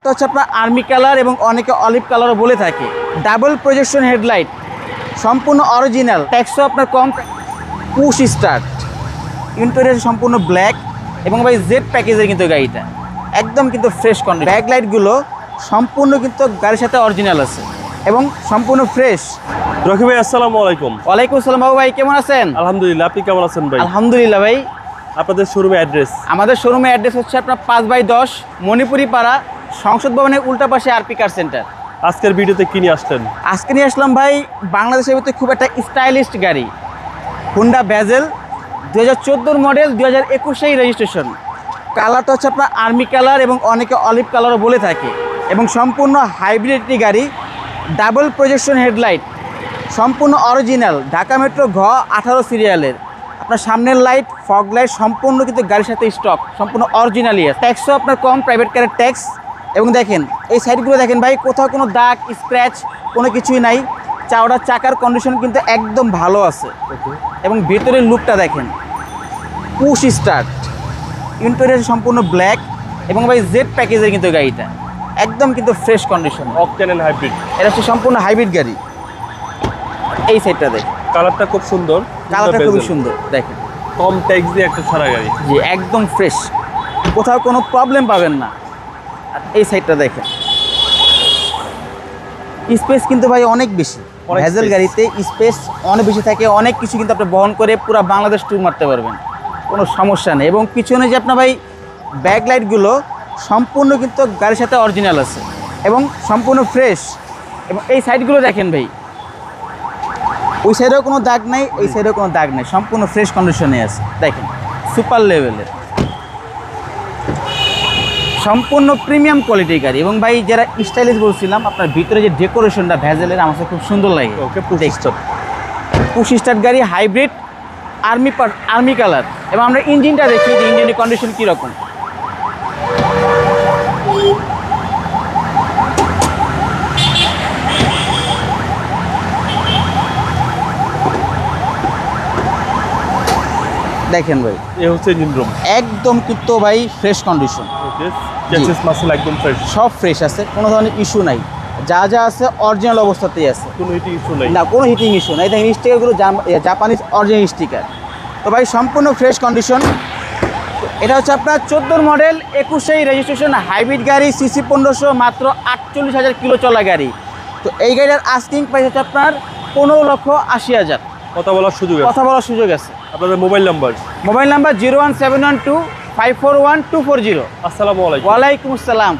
হচ্ছে আপনার army colour এবং অনেকে অলিভ কালারও বলে থাকে। ডাবল প্রজেকশন হেডলাইট, সম্পূর্ণ অরিজিনাল, ট্যাক্সও আপনার কম, পুশ স্টার্ট, ইন্টেরিয়র সম্পূর্ণ ব্ল্যাক এবং ভাই জেড প্যাকেজের কিন্তু গাড়িটা একদম কিন্তু ফ্রেশ কন্ডিশন। ব্যাক লাইটগুলো সম্পূর্ণ কিন্তু গাড়ির সাথে অরিজিনাল আছে এবং সম্পূর্ণ ফ্রেশ। রকি ভাই আসসালামু আলাইকুম। ওয়ালাইকুম আসসালাম বাবু ভাই, কেমন আছেন? আলহামদুলিল্লাহ, আপনি কেমন আছেন ভাই? আলহামদুলিল্লাহ ভাই। আপনাদের শোরুমে অ্যাড্রেস? আমাদের শোরুমের অ্যাড্রেস হচ্ছে আপনার 5/10 মণিপুরি পাড়া, সংসদ ভবনের উল্টা পাশে আরপি কার সেন্টার। আজকের ভিডিওতে কি নিয়ে আসলেন? আজকে নিয়ে আসলাম ভাই বাংলাদেশের ভিতরে খুব একটা স্টাইলিস্ট গাড়ি, হুন্ডা ভেজেল 2014 মডেল, 2021 রেজিস্ট্রেশন। কালারটা হচ্ছে আপনার আর্মি কালার এবং অনেকে অলিভ কালারও বলে থাকে এবং সম্পূর্ণ হাইব্রিড একটি গাড়ি। ডাবল প্রজেকশন হেডলাইট, সম্পূর্ণ অরিজিনাল, ঢাকা মেট্রো ঘ 18 সিরিয়ালের। আপনার সামনের লাইট, ফগ লাইট সম্পূর্ণ কিন্তু গাড়ির সাথে স্টক, সম্পূর্ণ অরিজিনালই আছে। ট্যাক্সও আপনার কম, প্রাইভেট কারের ট্যাক্স। এবং দেখেন এই সাইডগুলো দেখেন ভাই, কোথাও কোনো দাগ স্ক্র্যাচ কোনো কিছুই নাই। চাওড়া চাকার কন্ডিশন কিন্তু একদম ভালো আছে এবং ভেতরের লুকটা দেখেন, পুশ স্টার্ট, ইন্টেরিয়র সম্পূর্ণ ব্ল্যাক এবং ভাই জেড প্যাকেজের কিন্তু গাড়িটা একদম কিন্তু fresh condition. Octane and hybrid, এটা হচ্ছে সম্পূর্ণ হাইব্রিড গাড়ি। এই সাইডটা দেখেন, কালারটা খুব সুন্দর, কালারটা খুবই সুন্দর দেখেন, কম ট্যাক্স দিয়ে একটা সারা গাড়ি। জি একদম ফ্রেশ, কোথাও কোনো প্রবলেম পাবেন না। আর এই সাইডটা দেখেন, স্পেস কিন্তু ভাই অনেক বেশি। অনেক ভেজেল space। গাড়িতে স্পেস অনেক বেশি থাকে, অনেক কিছু কিন্তু আপনি বহন করে পুরো বাংলাদেশ ট্যুর মারতে পারবেন, কোনো সমস্যা নেই। এবং পিছনে যে আপনার ভাই ব্যাক লাইটগুলো সম্পূর্ণ কিন্তু গাড়ির সাথে অরিজিনাল আছে এবং সম্পূর্ণ ফ্রেশ। এবং এই সাইডগুলো দেখেন ভাই, ওই সাইডেও কোনো দাগ নাই, এই সাইডেও কোনো দাগ নেই, সম্পূর্ণ ফ্রেশ কন্ডিশনে আছে। দেখেন সুপার লেভেলের সম্পূর্ণ প্রিমিয়াম কোয়ালিটির গাড়ি। এবং ভাই যারা স্টাইলিশ বলছিলাম, আপনার ভিতরে যে ডেকোরেশনটা ভেজেলের আমার কাছে খুব সুন্দর লাগে। ওকে, পুশ স্টার্ট। পুশ স্টার্ট গাড়ি, হাইব্রিড, আর্মি কালার। এবং আমরা ইঞ্জিনটা দেখি যে ইঞ্জিনের কন্ডিশন কীরকম। দেখেন ভাই, এ হচ্ছে ইঞ্জিন রুম। একদম কিন্তু ভাই ফ্রেশ কন্ডিশন, ওকে, চেসিস মাসল একদম ফ্রেশ, সব ফ্রেশ আছে, কোনো ধরনের ইস্যু নাই। যা যা আছে অরিজিনাল অবস্থাতেই আছে, কোনো হিটিং ইস্যু নাই। না কোনো হিটিং ইস্যু নাই। দেখেন স্টিকারগুলো জাপানিজ অরিজিনাল স্টিকার। তো ভাই সম্পূর্ণ ফ্রেশ কন্ডিশন। এটা হচ্ছে আপনার 14 মডেল, 21 রেজিস্ট্রেশন, হাইব্রিড গাড়ি, সিসি 1500, মাত্র 48,000 কিলো চলা গাড়ি। তো এই গাড়িটার আস্কিং প্রাইস হচ্ছে আপনার 15,80,000। কথা বলার সুযোগ আছে। কথা বলার সুযোগ আছে। আপনাদের মোবাইল নাম্বার? Mobile number 01712541240। আসসালামু আলাইকুম। ওয়ালাইকুম আসসালাম।